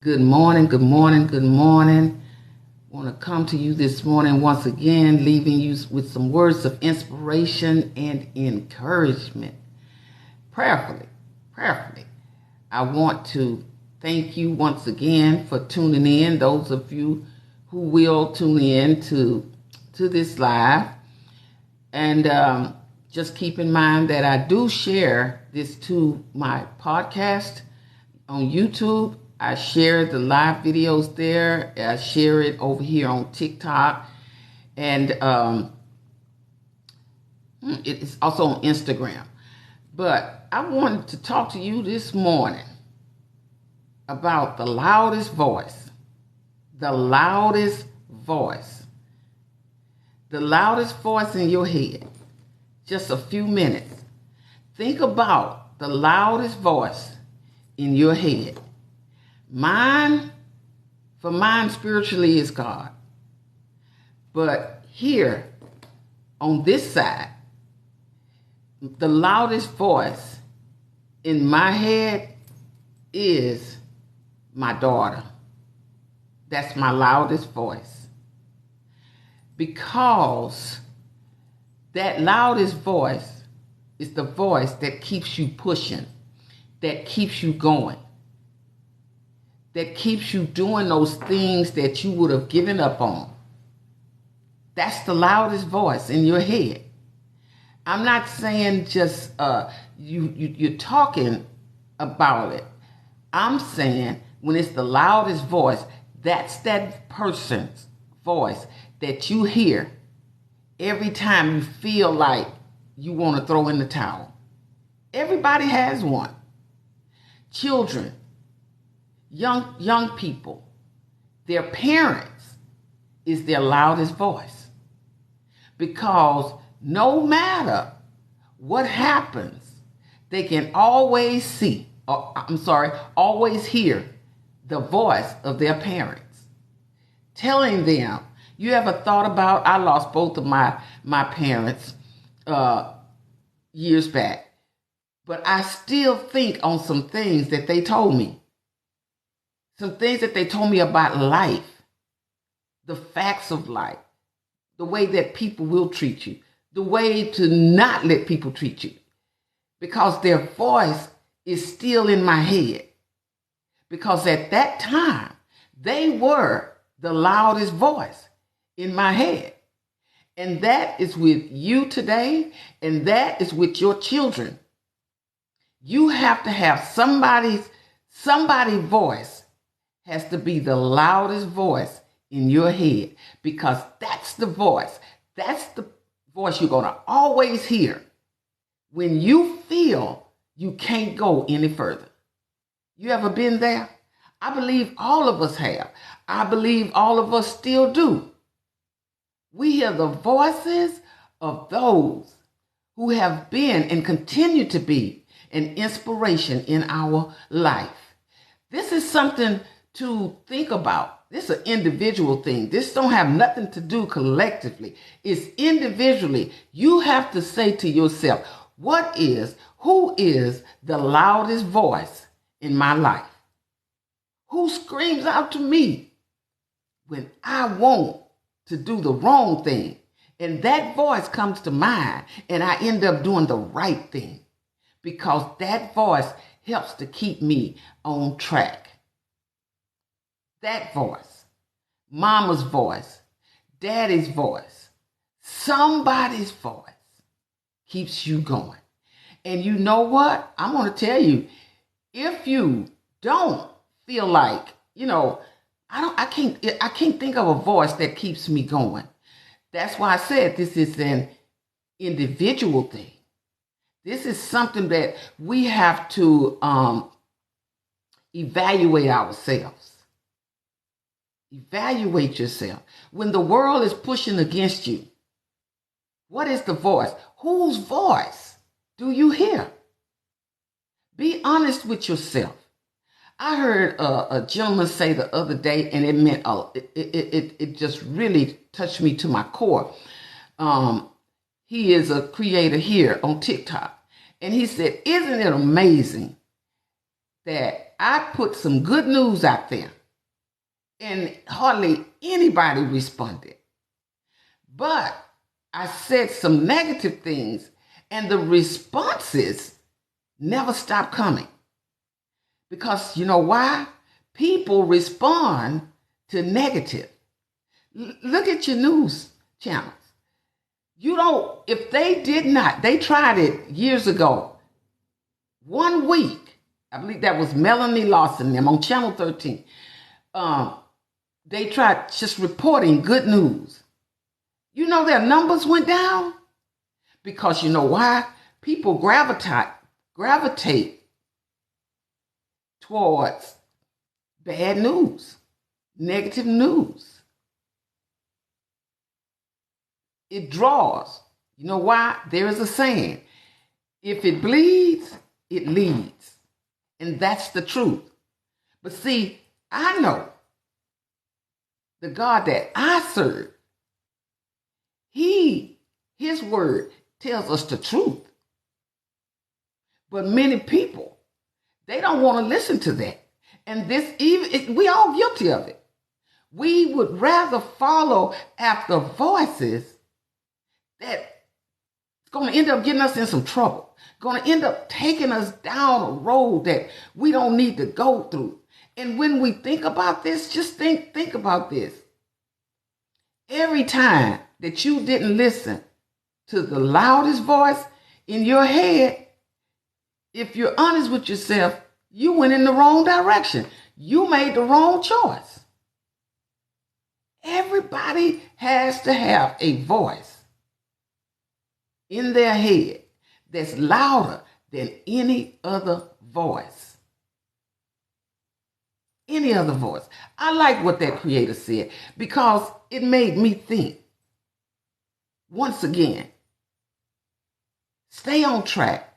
Good morning, good morning, good morning. I want to come to you this morning once again, leaving you with some words of inspiration and encouragement. Prayerfully, prayerfully. I want to thank you once again for tuning in, those of you who will tune in to this live. And just keep in mind that I do share this to my podcast on YouTube. I share the live videos there. I share it over here on TikTok. And it is also on Instagram. But I wanted to talk to you this morning about the loudest voice. The loudest voice. The loudest voice in your head. Just a few minutes. Think about the loudest voice in your head. Mine spiritually is God. But here, on this side, the loudest voice in my head is my daughter. That's my loudest voice. Because that loudest voice is the voice that keeps you pushing, that keeps you going, that keeps you doing those things that you would have given up on. That's the loudest voice in your head. I'm not saying just you're talking about it. I'm saying when it's the loudest voice, that's that person's voice that you hear every time you feel like you want to throw in the towel. Everybody has one. Children, young people, their parents is their loudest voice. Because no matter what happens, they can always always hear the voice of their parents telling them. You ever thought about, I lost both of my parents years back, but I still think on some things that they told me. Some things that they told me about life, the facts of life, the way that people will treat you, the way to not let people treat you, because their voice is still in my head. Because at that time, they were the loudest voice in my head. And that is with you today, and that is with your children. You have to have somebody's voice has to be the loudest voice in your head, because that's the voice. That's the voice you're going to always hear when you feel you can't go any further. You ever been there? I believe all of us have. I believe all of us still do. We hear the voices of those who have been and continue to be an inspiration in our life. This is something to think about. This is an individual thing. This don't have nothing to do collectively. It's individually. You have to say to yourself, who is the loudest voice in my life? Who screams out to me when I want to do the wrong thing? And that voice comes to mind, and I end up doing the right thing, because that voice helps to keep me on track. That voice, mama's voice, daddy's voice, somebody's voice keeps you going. And you know what? I'm going to tell you, if you don't feel like, I can't think of a voice that keeps me going. That's why I said this is an individual thing. This is something that we have to evaluate ourselves. Evaluate yourself. When the world is pushing against you, what is the voice? Whose voice do you hear? Be honest with yourself. I heard a gentleman say the other day, and it meant it just really touched me to my core. He is a creator here on TikTok, and he said, "Isn't it amazing that I put some good news out there and hardly anybody responded. But I said some negative things and the responses never stopped coming. Because you know why? People respond to negative. Look at your news channels. If they did not, they tried it years ago. 1 week, I believe that was Melanie Lawson, them on Channel 13. They tried just reporting good news. You know their numbers went down? Because you know why? People gravitate towards bad news, negative news. It draws. You know why? There is a saying, if it bleeds, it leads. And that's the truth. But see, I know the God that I serve, his word tells us the truth. But many people, they don't want to listen to that. And we all guilty of it. We would rather follow after voices that's going to end up getting us in some trouble, going to end up taking us down a road that we don't need to go through. And when we think about this, just think about this. Every time that you didn't listen to the loudest voice in your head, if you're honest with yourself, you went in the wrong direction. You made the wrong choice. Everybody has to have a voice in their head that's louder than any other voice. Any other voice. I like what that creator said because it made me think. Once again, stay on track.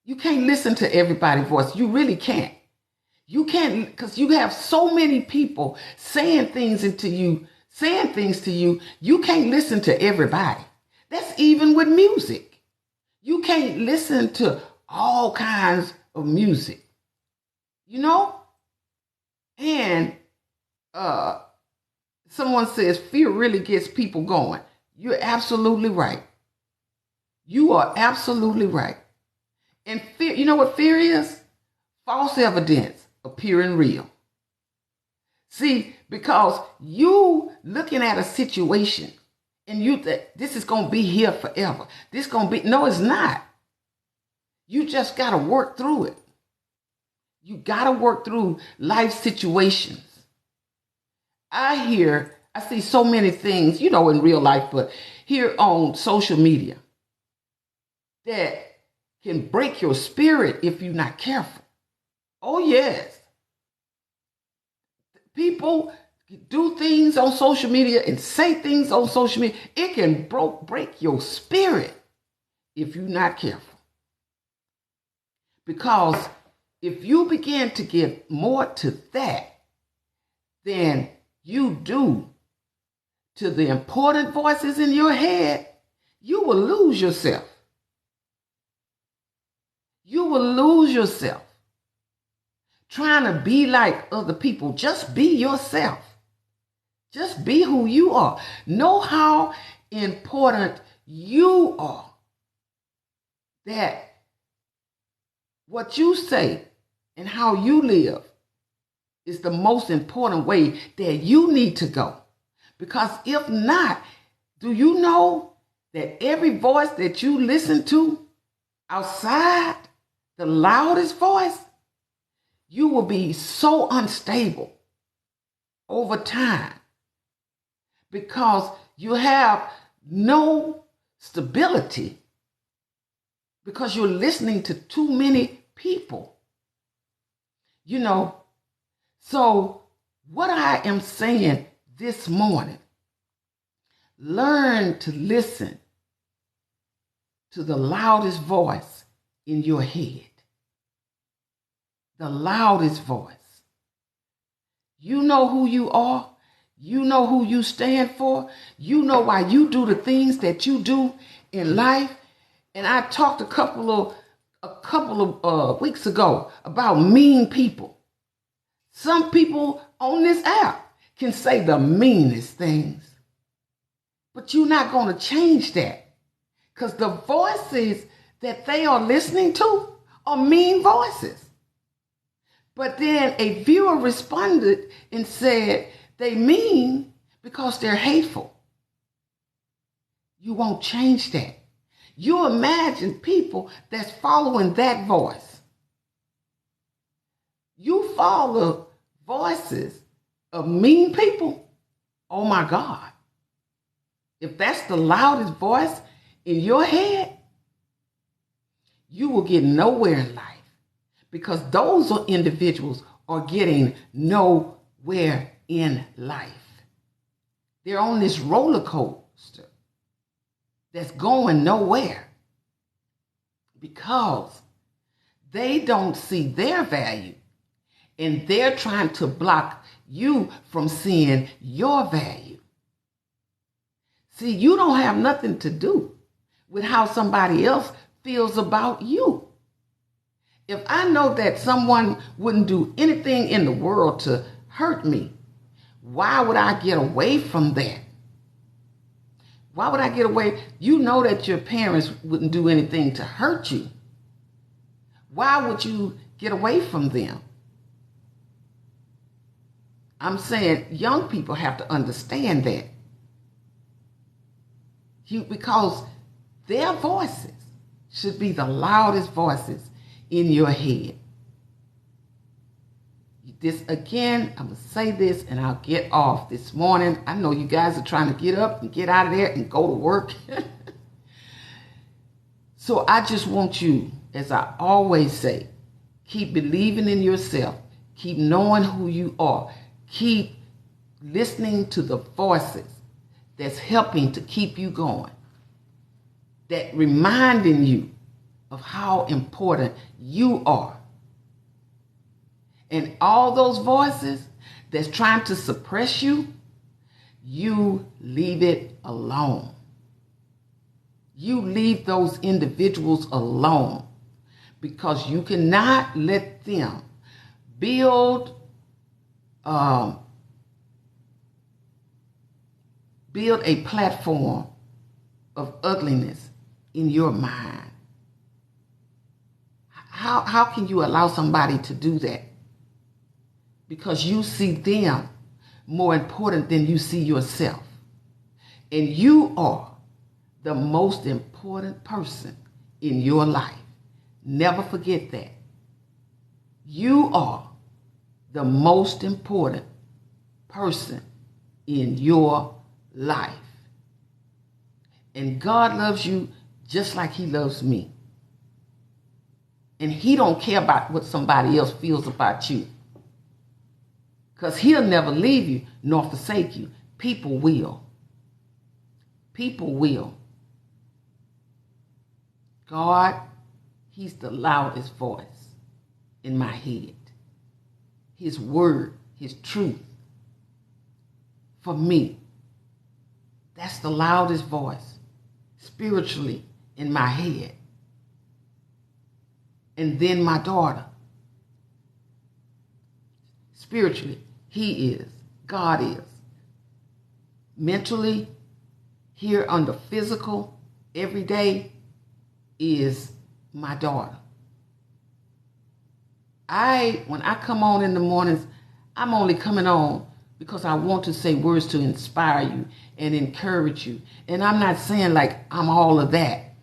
You can't listen to everybody's voice. You really can't. You can't, because you have so many people saying things to you. You can't listen to everybody. That's even with music. You can't listen to all kinds of music. You know? And someone says fear really gets people going. You're absolutely right. You are absolutely right. And fear, you know what fear is? False evidence appearing real. See, because you looking at a situation and you think this is going to be here forever. No, it's not. You just got to work through it. You got to work through life situations. I see so many things, in real life, but here on social media that can break your spirit if you're not careful. Oh, yes. People do things on social media and say things on social media. It can break your spirit if you're not careful. Because if you begin to give more to that than you do to the important voices in your head, you will lose yourself. You will lose yourself trying to be like other people. Just be yourself. Just be who you are. Know how important you are. That what you say and how you live is the most important way that you need to go. Because if not, do you know that every voice that you listen to outside the loudest voice, you will be so unstable over time because you have no stability because you're listening to too many people. So what I am saying this morning, learn to listen to the loudest voice in your head. The loudest voice. You know who you are. You know who you stand for. You know why you do the things that you do in life. And I talked a couple a couple of weeks ago about mean people. Some people on this app can say the meanest things, but you're not going to change that, because the voices that they are listening to are mean voices. But then a viewer responded and said they mean because they're hateful. You won't change that. You imagine people that's following that voice. You follow voices of mean people. Oh my God. If that's the loudest voice in your head, you will get nowhere in life, because those individuals are getting nowhere in life. They're on this roller coaster that's going nowhere because they don't see their value, and they're trying to block you from seeing your value. See, you don't have nothing to do with how somebody else feels about you. If I know that someone wouldn't do anything in the world to hurt me, why would I get away from that? Why would I get away? You know that your parents wouldn't do anything to hurt you. Why would you get away from them? I'm saying young people have to understand that. Because their voices should be the loudest voices in your head. This again, I'm going to say this and I'll get off this morning. I know you guys are trying to get up and get out of there and go to work. So I just want you, as I always say, keep believing in yourself. Keep knowing who you are. Keep listening to the voices that's helping to keep you going, that reminding you of how important you are. And all those voices that's trying to suppress you, you leave it alone. You leave those individuals alone, because you cannot let them build a platform of ugliness in your mind. How can you allow somebody to do that? Because you see them more important than you see yourself. And you are the most important person in your life. Never forget that. You are the most important person in your life. And God loves you just like he loves me. And he don't care about what somebody else feels about you, because he'll never leave you nor forsake you. People will. People will. God, he's the loudest voice in my head. His word, his truth. For me, that's the loudest voice spiritually in my head. And then my daughter. Spiritually, he is. God is. Mentally, here on the physical, every day, is my daughter. When I come on in the mornings, I'm only coming on because I want to say words to inspire you and encourage you. And I'm not saying like I'm all of that.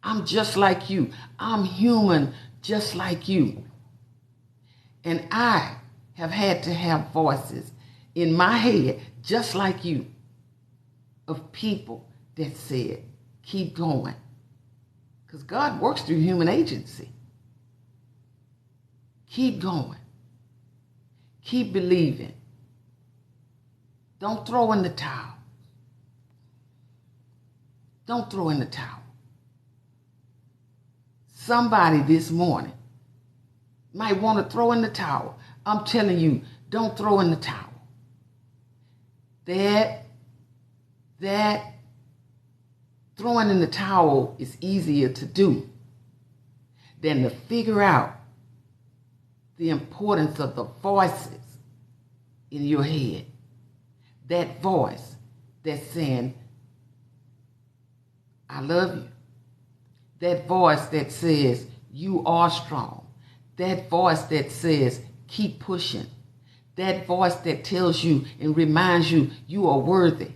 I'm just like you. I'm human just like you. And I have had to have voices in my head just like you, of people that said, keep going. Because God works through human agency. Keep going. Keep believing. Don't throw in the towel. Don't throw in the towel. Somebody this morning might want to throw in the towel. I'm telling you, don't throw in the towel. That throwing in the towel is easier to do than to figure out the importance of the voices in your head. That voice that's saying, I love you. That voice that says, you are strong. That voice that says, keep pushing. That voice that tells you and reminds you, you are worthy.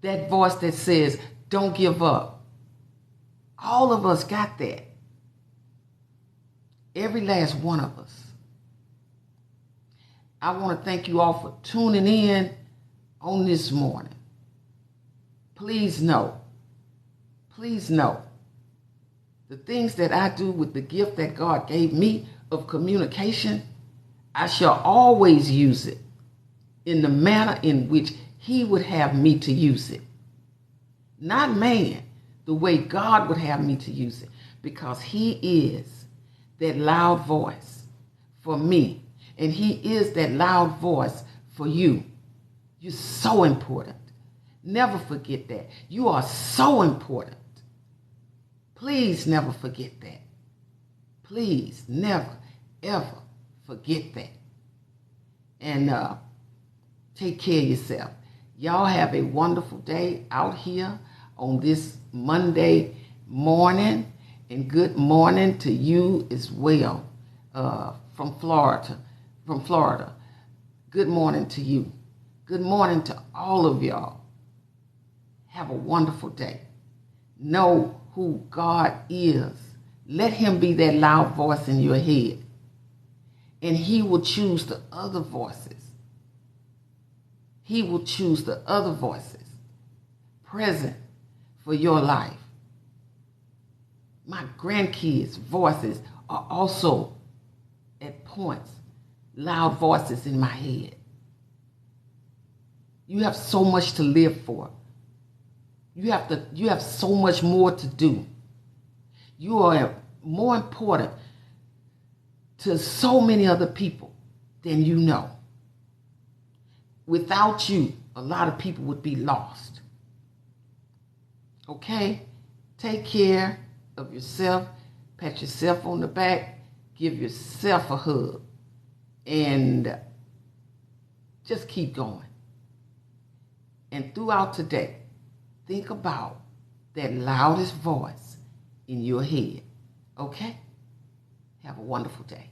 That voice that says, don't give up. All of us got that. Every last one of us. I want to thank you all for tuning in on this morning. Please know, the things that I do with the gift that God gave me of communication, I shall always use it in the manner in which He would have me to use it. Not man, the way God would have me to use it, because He is that loud voice for me, and He is that loud voice for you. You're so important. Never forget that. You are so important. Please never forget that. Please never, ever forget that. And take care of yourself. Y'all have a wonderful day out here on this Monday morning. And good morning to you as well from Florida. Good morning to you. Good morning to all of y'all. Have a wonderful day. Know who God is. Let Him be that loud voice in your head. And He will choose the other voices. He will choose the other voices present for your life. My grandkids' voices are also at points loud voices in my head. You have so much to live for. You have so much more to do. You are more important to so many other people than you know. Without you, a lot of people would be lost. Okay? Take care of yourself. Pat yourself on the back. Give yourself a hug. And just keep going. And throughout today, think about that loudest voice in your head. Okay? Have a wonderful day.